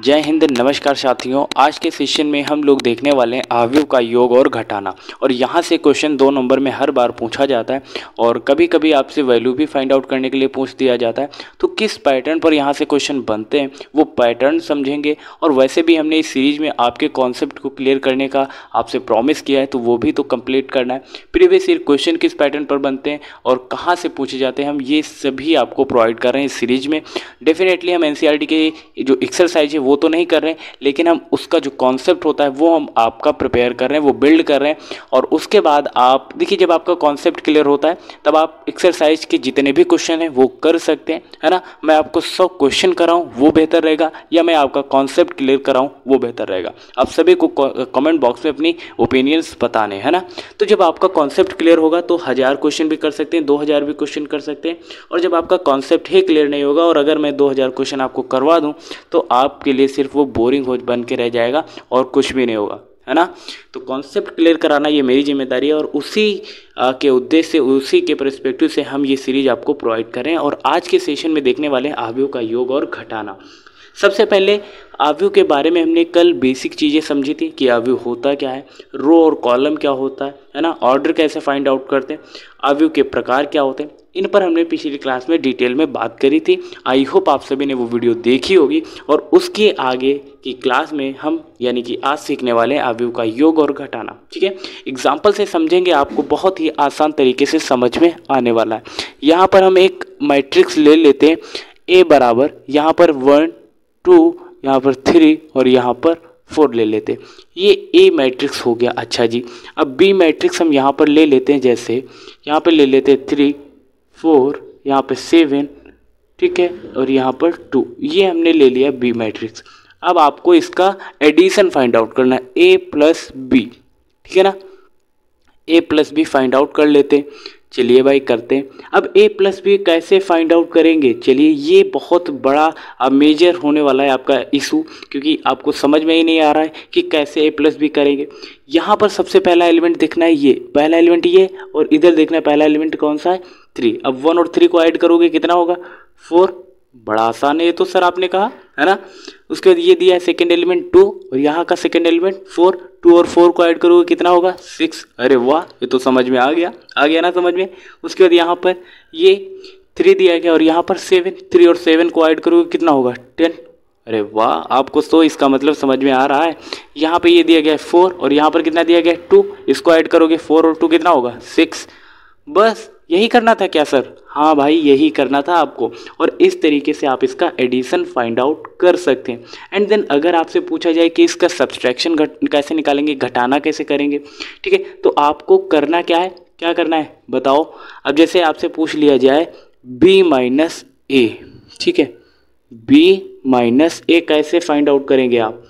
जय हिंद, नमस्कार साथियों। आज के सेशन में हम लोग देखने वाले हैं अवयव का योग और घटाना। और यहाँ से क्वेश्चन 2 नंबर में हर बार पूछा जाता है और कभी कभी आपसे वैल्यू भी फाइंड आउट करने के लिए पूछ दिया जाता है। तो किस पैटर्न पर यहाँ से क्वेश्चन बनते हैं वो पैटर्न समझेंगे। और वैसे भी हमने इस सीरीज में आपके कॉन्सेप्ट को क्लियर करने का आपसे प्रॉमिस किया है, तो वो भी तो कंप्लीट करना है। प्रीवियस ईयर क्वेश्चन किस पैटर्न पर बनते हैं और कहाँ से पूछे जाते हैं, हम ये सभी आपको प्रोवाइड कर रहे हैं इस सीरीज में। डेफिनेटली हम एनसीईआरटी के जो एक्सरसाइज है वो तो नहीं कर रहे हैं, लेकिन हम उसका जो कॉन्सेप्ट होता है वो हम आपका प्रिपेयर कर रहे हैं, वो बिल्ड कर रहे हैं। और उसके बाद आप देखिए, जब आपका कॉन्सेप्ट क्लियर होता है तब आप एक्सरसाइज के जितने भी क्वेश्चन हैं वो कर सकते हैं, है ना। मैं आपको 100 क्वेश्चन कराऊं वो बेहतर रहेगा, या मैं आपका कॉन्सेप्ट क्लियर कराऊं वो बेहतर रहेगा। आप सभी को कमेंट बॉक्स में अपनी ओपिनियंस बताने, है ना। तो जब आपका कॉन्सेप्ट क्लियर होगा तो 1000 क्वेश्चन भी कर सकते हैं, 2000 भी क्वेश्चन कर सकते हैं। और जब आपका कॉन्सेप्ट ही क्लियर नहीं होगा और अगर मैं 2000 क्वेश्चन आपको करवा दूं तो आपके लिए सिर्फ वो बोरिंग हो बन के रह जाएगा और कुछ भी नहीं होगा, है ना। तो कॉन्सेप्ट क्लियर कराना ये मेरी जिम्मेदारी है और उसी के उद्देश्य से, उसी के पर्सपेक्टिव से हम ये सीरीज आपको प्रोवाइड करें। और आज के सेशन में देखने वाले हैं अवयव का योग और घटाना। सबसे पहले अवयव के बारे में हमने कल बेसिक चीज़ें समझी थी कि अवयव होता क्या है, रो और कॉलम क्या होता है ना, ऑर्डर कैसे फाइंड आउट करते हैं, अवयव के प्रकार क्या होते हैं। इन पर हमने पिछली क्लास में डिटेल में बात करी थी। आई होप आप सभी ने वो वीडियो देखी होगी। और उसके आगे की क्लास में हम यानी कि आज सीखने वाले हैं अवयव का योग और घटाना। ठीक है, एग्जाम्पल से समझेंगे, आपको बहुत ही आसान तरीके से समझ में आने वाला है। यहाँ पर हम एक मैट्रिक्स ले लेते हैं, ए बराबर यहाँ पर 1 2, यहाँ पर 3 और यहाँ पर 4 ले लेते हैं। ये ए मैट्रिक्स हो गया। अच्छा जी, अब बी मैट्रिक्स हम यहाँ पर ले लेते हैं, जैसे यहाँ पर ले लेते हैं 3 4, यहाँ पे 7, ठीक है, और यहाँ पर 2। ये हमने ले लिया बी मैट्रिक्स। अब आपको इसका एडिशन फाइंड आउट करना है, ए प्लस बी, ठीक है ना। ए प्लस बी फाइंड आउट कर लेते हैं। चलिए भाई करते हैं। अब ए प्लस बी कैसे फाइंड आउट करेंगे, चलिए ये बहुत बड़ा मेजर होने वाला है आपका इशू, क्योंकि आपको समझ में ही नहीं आ रहा है कि कैसे ए प्लस बी करेंगे। यहाँ पर सबसे पहला एलिमेंट देखना है, ये पहला एलिमेंट ये, और इधर देखना है पहला एलिमेंट कौन सा है, 3। अब 1 और 3 को ऐड करोगे कितना होगा, 4। बड़ा आसान है ये तो सर, आपने कहा, है ना। उसके बाद ये दिया है सेकेंड एलिमेंट 2 और यहाँ का सेकेंड एलिमेंट 4। 2 और 4 को ऐड करोगे कितना होगा, 6। अरे वाह, ये तो समझ में आ गया ना समझ में। उसके बाद यहाँ पर ये 3 दिया गया और यहाँ पर 7। 3 और 7 को ऐड करोगे कितना होगा, 10। अरे वाह, आपको तो इसका मतलब समझ में आ रहा है। यहाँ पे ये दिया गया है 4 और यहाँ पर कितना दिया गया है 2। इसको ऐड करोगे 4 और 2 कितना होगा, 6। बस यही करना था क्या सर? हाँ भाई, यही करना था आपको। और इस तरीके से आप इसका एडिशन फाइंड आउट कर सकते हैं। एंड देन अगर आपसे पूछा जाए कि इसका सब्सट्रैक्शन कैसे निकालेंगे, घटाना कैसे करेंगे, ठीक है, तो आपको करना क्या है, क्या करना है बताओ। अब जैसे आपसे पूछ लिया जाए b माइनस ए, ठीक है, b माइनस ए कैसे फाइंड आउट करेंगे आप,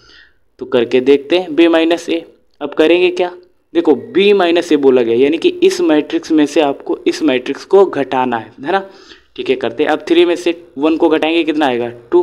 तो करके देखते हैं b माइनस ए। अब करेंगे क्या, देखो b माइनस ए बोला गया, यानी कि इस मैट्रिक्स में से आपको इस मैट्रिक्स को घटाना है ना। ठीक है, करते हैं। अब 3 में से 1 को घटाएंगे कितना आएगा, 2,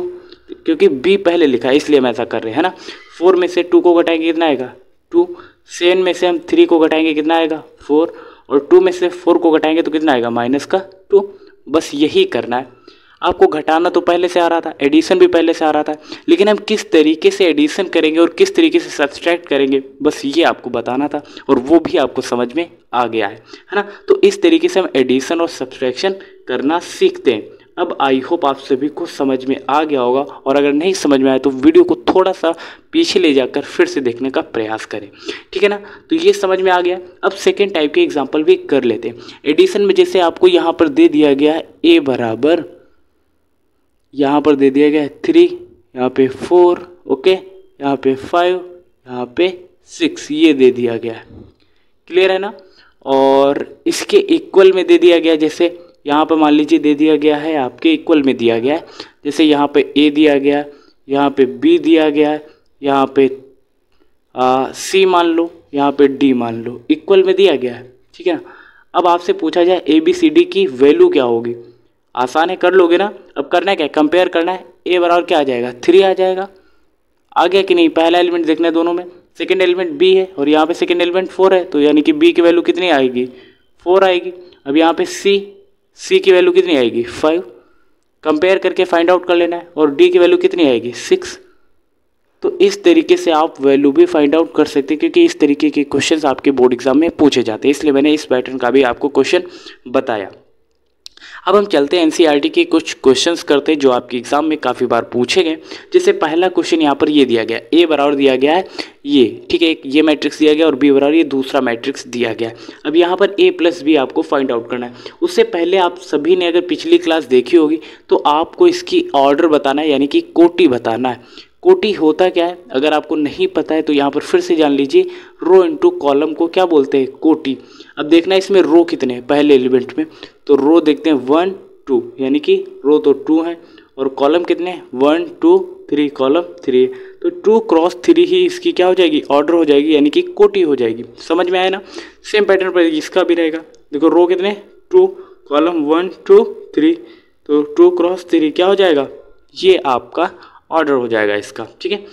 क्योंकि b पहले लिखा है इसलिए हम ऐसा कर रहे हैं, है ना। 4 में से 2 को घटाएंगे कितना आएगा, 2। 7 में से हम 3 को घटाएंगे कितना आएगा, 4। और 2 में से 4 को घटाएंगे तो कितना आएगा, माइनस का 2। बस यही करना है आपको। घटाना तो पहले से आ रहा था, एडिशन भी पहले से आ रहा था, लेकिन हम किस तरीके से एडिशन करेंगे और किस तरीके से सब्सट्रैक्ट करेंगे, बस ये आपको बताना था। और वो भी आपको समझ में आ गया है ना। तो इस तरीके से हम एडिशन और सब्सट्रैक्शन करना सीखते हैं। अब आई होप आप सभी को समझ में आ गया होगा, और अगर नहीं समझ में आया तो वीडियो को थोड़ा सा पीछे ले जाकर फिर से देखने का प्रयास करें, ठीक है ना। तो ये समझ में आ गया। अब सेकेंड टाइप के एग्जाम्पल भी कर लेते हैं। एडिशन में जैसे आपको यहाँ पर दे दिया गया है ए बराबर, यहाँ पर दे दिया गया है 3, यहाँ पे 4, ओके, यहाँ पे 5, यहाँ पे 6, ये दे दिया गया है। क्लियर है ना। और इसके इक्वल में दे दिया गया, जैसे यहाँ पे मान लीजिए दे दिया गया है, आपके इक्वल में दिया गया है, जैसे यहाँ पे ए दिया गया, यहाँ पे बी दिया गया है, यहाँ पे सी मान लो, यहाँ पे डी मान लो, इक्वल में दिया गया है, ठीक है ना। अब आपसे पूछा जाए ए बी सी डी की वैल्यू क्या होगी, आसान है, कर लोगे ना। अब करना है क्या, कंपेयर करना है। ए बराबर क्या आ जाएगा, 3 आ जाएगा। आ गया कि नहीं, पहला एलिमेंट देखना है दोनों में, सेकंड एलिमेंट बी है और यहाँ पे सेकंड एलिमेंट 4 है, तो यानी कि बी की वैल्यू कितनी आएगी, 4 आएगी। अब यहाँ पे सी की वैल्यू कितनी आएगी, 5। कंपेयर करके फाइंड आउट कर लेना है। और डी की वैल्यू कितनी आएगी, 6। तो इस तरीके से आप वैल्यू भी फाइंड आउट कर सकते हैं, क्योंकि इस तरीके के क्वेश्चंस आपके बोर्ड एग्जाम में पूछे जाते हैं, इसलिए मैंने इस पैटर्न का भी आपको क्वेश्चन बताया। अब हम चलते हैं एनसीईआरटी के कुछ क्वेश्चंस करते हैं जो आपके एग्जाम में काफ़ी बार पूछे गए। जैसे पहला क्वेश्चन यहाँ पर ये दिया गया, ए बराबर दिया गया है ये, ठीक है, ये मैट्रिक्स दिया गया और बी बराबर ये दूसरा मैट्रिक्स दिया गया है। अब यहाँ पर ए प्लस बी आपको फाइंड आउट करना है। उससे पहले आप सभी ने अगर पिछली क्लास देखी होगी तो आपको इसकी ऑर्डर बताना है, यानी कि कोटि बताना है। कोटि होता क्या है, अगर आपको नहीं पता है तो यहाँ पर फिर से जान लीजिए, रो इनटू कॉलम को क्या बोलते हैं, कोटि। अब देखना है इसमें रो कितने हैं पहले एलिमेंट में, तो रो देखते हैं 1 2, यानी कि रो तो 2 है और कॉलम कितने हैं 1 2 3, कॉलम 3, तो 2 क्रॉस 3 ही इसकी क्या हो जाएगी, ऑर्डर हो जाएगी, यानी कि कोटि हो जाएगी। समझ में आया ना। सेम पैटर्न पर इसका भी रहेगा। देखो रो कितने 2, कॉलम 1 2 3, तो 2 क्रॉस 3 क्या हो जाएगा, ये आपका ऑर्डर हो जाएगा इसका, ठीक है।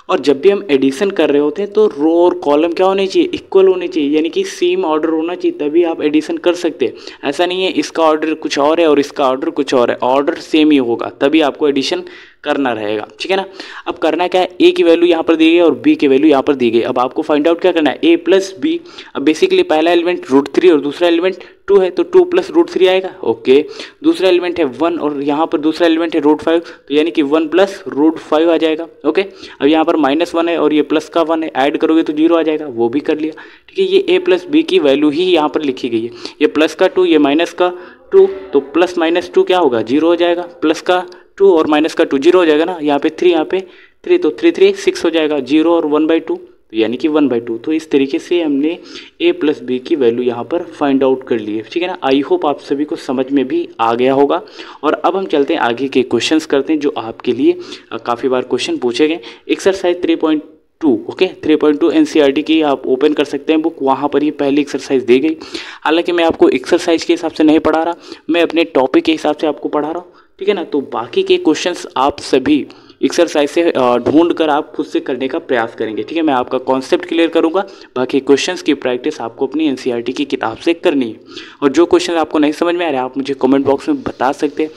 और जब भी हम एडिशन कर रहे होते हैं तो रो और कॉलम क्या होने चाहिए, इक्वल होने चाहिए, यानी कि सेम ऑर्डर होना चाहिए, तभी आप एडिशन कर सकते हैं। ऐसा नहीं है इसका ऑर्डर कुछ और है और इसका ऑर्डर कुछ और है, ऑर्डर सेम ही होगा तभी आपको एडिशन करना रहेगा, ठीक है ना। अब करना क्या है, ए की वैल्यू यहाँ पर दी गई और बी की वैल्यू यहाँ पर दी गई। अब आपको फाइंड आउट क्या करना है, ए प्लस बी। अब बेसिकली पहला एलिमेंट √3 और दूसरा एलिमेंट 2 है, तो 2 प्लस √3 आएगा, ओके। दूसरा एलिमेंट है 1 और यहाँ पर दूसरा एलिमेंट है √5, तो यानी कि 1 प्लस √5 आ जाएगा, ओके। अब यहाँ पर -1 है और ये प्लस का 1 है, ऐड करोगे तो 0 आ जाएगा, वो भी कर लिया, ठीक है। ये ए प्लस बी की वैल्यू ही यहाँ पर लिखी गई है, ये प्लस का 2 ये माइनस का 2, तो प्लस माइनस 2 क्या होगा, 0 हो जाएगा, प्लस का 2 और माइनस का 2 0 हो जाएगा ना, यहाँ पे 3 यहाँ पे 3, तो 3 3 6 हो जाएगा, 0 और 1/2, तो यानी कि 1/2। तो इस तरीके से हमने a प्लस बी की वैल्यू यहाँ पर फाइंड आउट कर ली है, ठीक है ना। आई होप आप सभी को समझ में भी आ गया होगा। और अब हम चलते हैं आगे के क्वेश्चंस करते हैं जो आपके लिए काफ़ी बार क्वेश्चन पूछे गए। एक्सरसाइज 3.2, ओके, 3.2 एनसीईआरटी की आप ओपन कर सकते हैं बुक, वहाँ पर ये पहली एक्सरसाइज दी गई। हालांकि मैं आपको एक्सरसाइज के हिसाब से नहीं पढ़ा रहा, मैं अपने टॉपिक के हिसाब से आपको पढ़ा रहा हूँ, ठीक है ना। तो बाकी के क्वेश्चंस आप सभी एक्सरसाइज से ढूंढ कर आप खुद से करने का प्रयास करेंगे, ठीक है। मैं आपका कॉन्सेप्ट क्लियर करूंगा, बाकी क्वेश्चंस की प्रैक्टिस आपको अपनी एनसीईआरटी की किताब से करनी है। और जो क्वेश्चन आपको नहीं समझ में आ रहा है आप मुझे कमेंट बॉक्स में बता सकते हैं।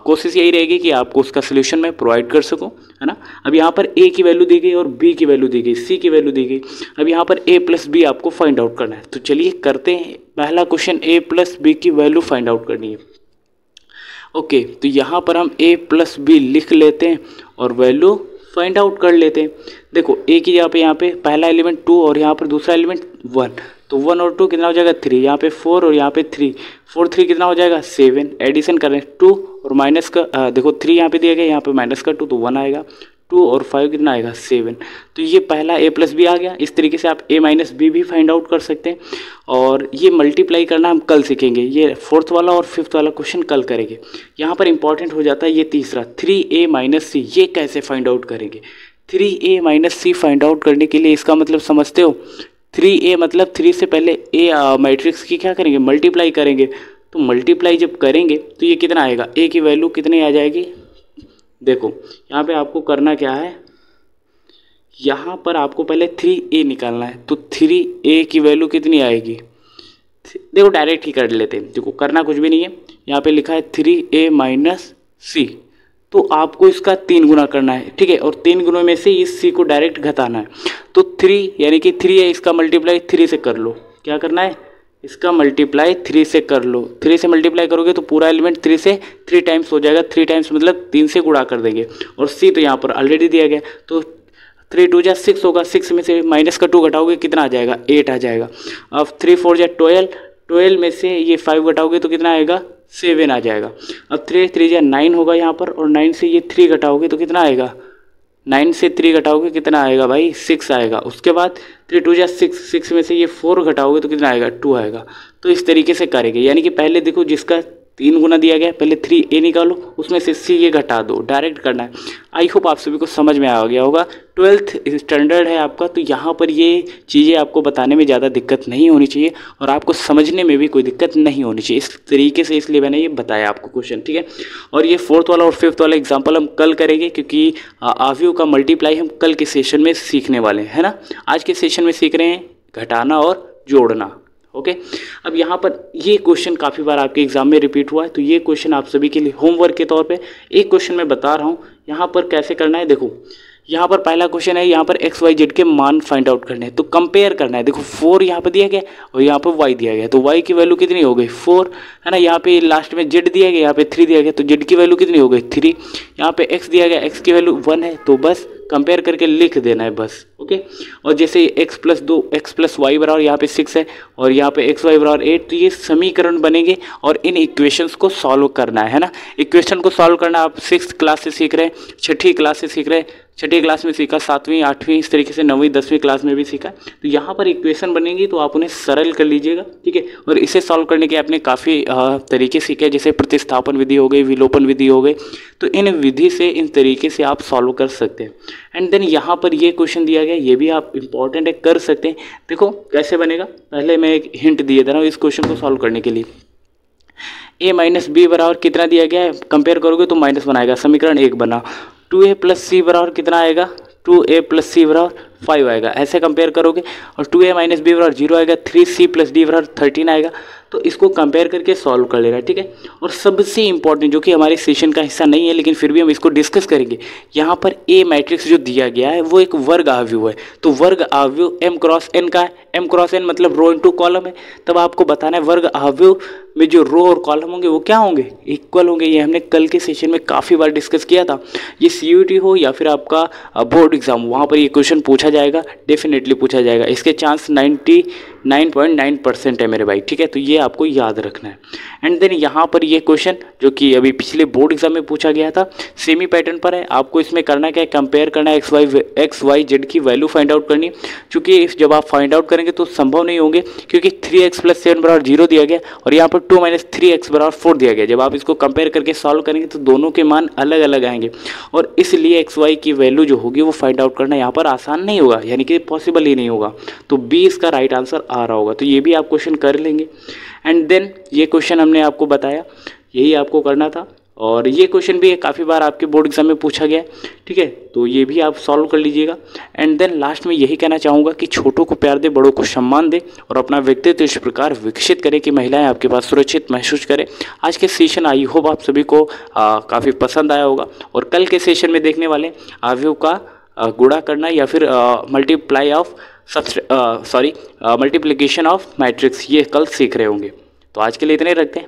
कोशिश यही रहेगी कि आपको उसका सोल्यूशन मैं प्रोवाइड कर सकूं, है ना। अब यहाँ पर ए की वैल्यू दी गई और बी की वैल्यू दी गई, सी की वैल्यू दी गई। अब यहाँ पर ए प्लस बी आपको फाइंड आउट करना है, तो चलिए करते हैं। पहला क्वेश्चन, ए प्लस बी की वैल्यू फाइंड आउट करनी है, ओके। तो यहाँ पर हम a प्लस बी लिख लेते हैं और वैल्यू फाइंड आउट कर लेते हैं। देखो a की यहाँ पे पहला एलिमेंट 2 और यहाँ पर दूसरा एलिमेंट 1, तो 1 और 2 कितना हो जाएगा 3, यहाँ पे 4 और यहाँ पे 3, 4 3 कितना हो जाएगा 7। एडिशन कर रहे हैं 2 और माइनस का देखो 3 यहाँ पे दिया गया, यहाँ पे माइनस का 2, तो 1 आएगा, 2 और 5 कितना आएगा 7। तो ये पहला a प्लस बी आ गया। इस तरीके से आप a माइनस बी भी फाइंड आउट कर सकते हैं। और ये मल्टीप्लाई करना हम कल सीखेंगे, ये 4th वाला और 5th वाला क्वेश्चन कल करेंगे। यहाँ पर इंपॉर्टेंट हो जाता है ये तीसरा 3a माइनस सी, ये कैसे फाइंड आउट करेंगे। 3a माइनस सी फाइंड आउट करने के लिए इसका मतलब समझते हो, 3a मतलब 3 से पहले a मैट्रिक्स की क्या करेंगे, मल्टीप्लाई करेंगे। तो मल्टीप्लाई जब करेंगे तो ये कितना आएगा, a की वैल्यू कितनी आ जाएगी। देखो यहाँ पे आपको करना क्या है, यहाँ पर आपको पहले 3a निकालना है, तो 3a की वैल्यू कितनी आएगी। देखो डायरेक्ट ही कर लेते हैं, देखो करना कुछ भी नहीं है। यहाँ पे लिखा है 3a माइनस सी, तो आपको इसका 3 गुना करना है, ठीक है। और 3 गुणों में से इस c को डायरेक्ट घटाना है, तो 3 यानी कि 3 है, इसका मल्टीप्लाई 3 से कर लो। क्या करना है, इसका मल्टीप्लाई 3 से कर लो। 3 से मल्टीप्लाई करोगे तो पूरा एलिमेंट 3 से 3 टाइम्स हो जाएगा, 3 टाइम्स मतलब 3 से गुणा कर देंगे। और c तो यहाँ पर ऑलरेडी दिया गया, तो 3 2 जा 6 होगा, 6 में से माइनस का 2 घटाओगे कितना आ जाएगा 8 आ जाएगा। अब 3 4 जा 12, 12 में से ये 5 घटाओगे तो कितना आएगा 7 आ जाएगा। अब 3 3 जा 9 होगा यहाँ पर, और 9 से ये 3 घटाओगे तो कितना आएगा, 9 से 3 घटाओगे कितना आएगा भाई 6 आएगा। उसके बाद 3 2 जा 6, 6 में से ये 4 घटाओगे तो कितना आएगा 2 आएगा। तो इस तरीके से करेंगे, यानी कि पहले देखो जिसका 3 गुना दिया गया, पहले 3a निकालो, उसमें से c ये घटा दो, डायरेक्ट करना है। आई होप आप सभी को समझ में आ गया होगा। 12th स्टैंडर्ड है आपका, तो यहाँ पर ये चीज़ें आपको बताने में ज़्यादा दिक्कत नहीं होनी चाहिए और आपको समझने में भी कोई दिक्कत नहीं होनी चाहिए इस तरीके से, इसलिए मैंने ये बताया आपको क्वेश्चन, ठीक है। और ये 4th वाला और 5th वाला एग्जाम्पल हम कल करेंगे, क्योंकि आव्यूह का मल्टीप्लाई हम कल के सेशन में सीखने वाले हैं, है ना। आज के सेशन में सीख रहे हैं घटाना और जोड़ना, ओके। अब यहाँ पर ये क्वेश्चन काफ़ी बार आपके एग्जाम में रिपीट हुआ है, तो ये क्वेश्चन आप सभी के लिए होमवर्क के तौर पे एक क्वेश्चन मैं बता रहा हूँ। यहाँ पर कैसे करना है, देखो यहाँ पर पहला क्वेश्चन है, यहाँ पर एक्स वाई जेड के मान फाइंड आउट करने हैं, तो कंपेयर करना है। देखो 4 यहाँ पर दिया गया और यहाँ पर वाई दिया गया, तो वाई की वैल्यू कितनी हो गई 4 है ना। यहाँ पे लास्ट में जेड दिया गया, यहाँ पे 3 दिया गया, तो जेड की वैल्यू कितनी हो गई 3। यहाँ पे एक्स दिया गया, एक्स की वैल्यू 1 है, तो बस कंपेयर करके लिख देना है बस। ओके, और जैसे x plus 2 x plus Y बराबर यहाँ पे 6 है और यहाँ पे एक्स वाई बराबर 8, तो ये समीकरण बनेंगे और इन इक्वेशंस को सॉल्व करना है ना। इक्वेशन को सॉल्व करना आप 6th क्लास से सीख रहे हैं, 6ठी क्लास से सीख रहे हैं, 6ठी क्लास में सीखा, 7वीं 8वीं इस तरीके से 9वीं 10वीं क्लास में भी सीखा। तो यहाँ पर इक्वेशन बनेंगी तो आप उन्हें सरल कर लीजिएगा, ठीक है। और इसे सॉल्व करने के आपने काफ़ी तरीके सीखे, जैसे प्रतिस्थापन विधि हो गई, विलोपन विधि हो गई, तो इन विधि से इन तरीके से आप सॉल्व कर सकते हैं। एंड देन यहाँ पर ये क्वेश्चन दिया गया, ये भी आप इंपॉर्टेंट है, कर सकते हैं। देखो कैसे बनेगा, पहले मैं एक हिंट दिए दे रहा हूँ इस क्वेश्चन को सॉल्व करने के लिए। a माइनस बी बराबर कितना दिया गया है, कंपेयर करोगे तो माइनस बनाएगा, समीकरण 1 बना। 2a प्लस सी बराबर कितना आएगा, 2a प्लस सी बराबर 5 आएगा, ऐसे कंपेयर करोगे। और 2a माइनस बी बराबर 0 आएगा, 3c प्लस डी बराबर 13 आएगा। तो इसको कंपेयर करके सॉल्व कर लेना, ठीक है। और सबसे इंपॉर्टेंट जो कि हमारे सेशन का हिस्सा नहीं है लेकिन फिर भी हम इसको डिस्कस करेंगे, यहाँ पर ए मैट्रिक्स जो दिया गया है वो एक वर्ग आव्यूह है। तो वर्ग आव्यूह m क्रॉस n का है, m क्रॉस n मतलब रो इनटू कॉलम है। तब आपको बताना है वर्ग आव्यूह में जो रो और कॉलम होंगे वो क्या होंगे, इक्वल होंगे। ये हमने कल के सेशन में काफ़ी बार डिस्कस किया था। ये CUT हो या फिर आपका बोर्ड एग्जाम, वहाँ पर ये क्वेश्चन पूछा जाएगा, डेफिनेटली पूछा जाएगा। इसके चांस 99.9% है मेरे भाई, ठीक है। तो ये आपको याद रखना है। एंड देन यहाँ पर ये क्वेश्चन जो कि अभी पिछले बोर्ड एग्जाम में पूछा गया था, सेमी पैटर्न पर है। आपको इसमें करना क्या है, कंपेयर करना है, एक्स वाई जेड की वैल्यू फाइंड आउट करनी है। क्योंकि जब आप फाइंड आउट करेंगे तो संभव नहीं होंगे, क्योंकि 3x प्लस 7 बराबर 0 दिया गया और यहाँ पर 2 माइनस 3x बराबर 4 दिया गया। जब आप इसको कंपेयर करके सॉल्व करेंगे तो दोनों के मान अलग अलग आएंगे और इसलिए एक्स वाई की वैल्यू जो होगी वो फाइंड आउट करना यहाँ पर आसान नहीं होगा, यानी कि पॉसिबल ही नहीं होगा। तो बी इसका राइट आंसर आ रहा होगा। तो ये भी आप क्वेश्चन कर लेंगे। एंड देन ये क्वेश्चन हमने आपको बताया, यही आपको करना था। और ये क्वेश्चन भी काफ़ी बार आपके बोर्ड एग्जाम में पूछा गया, ठीक है। तो ये भी आप सॉल्व कर लीजिएगा। एंड देन लास्ट में यही कहना चाहूँगा कि छोटों को प्यार दे, बड़ों को सम्मान दे और अपना व्यक्तित्व इस प्रकार विकसित करें कि महिलाएं आपके पास सुरक्षित महसूस करें। आज के सेशन आई होप आप सभी को काफ़ी पसंद आया होगा। और कल के सेशन में देखने वाले अवयव का गुणा करना या फिर मल्टीप्लिकेशन ऑफ मैट्रिक्स, ये कल सीख रहे होंगे। तो आज के लिए इतने रखते हैं।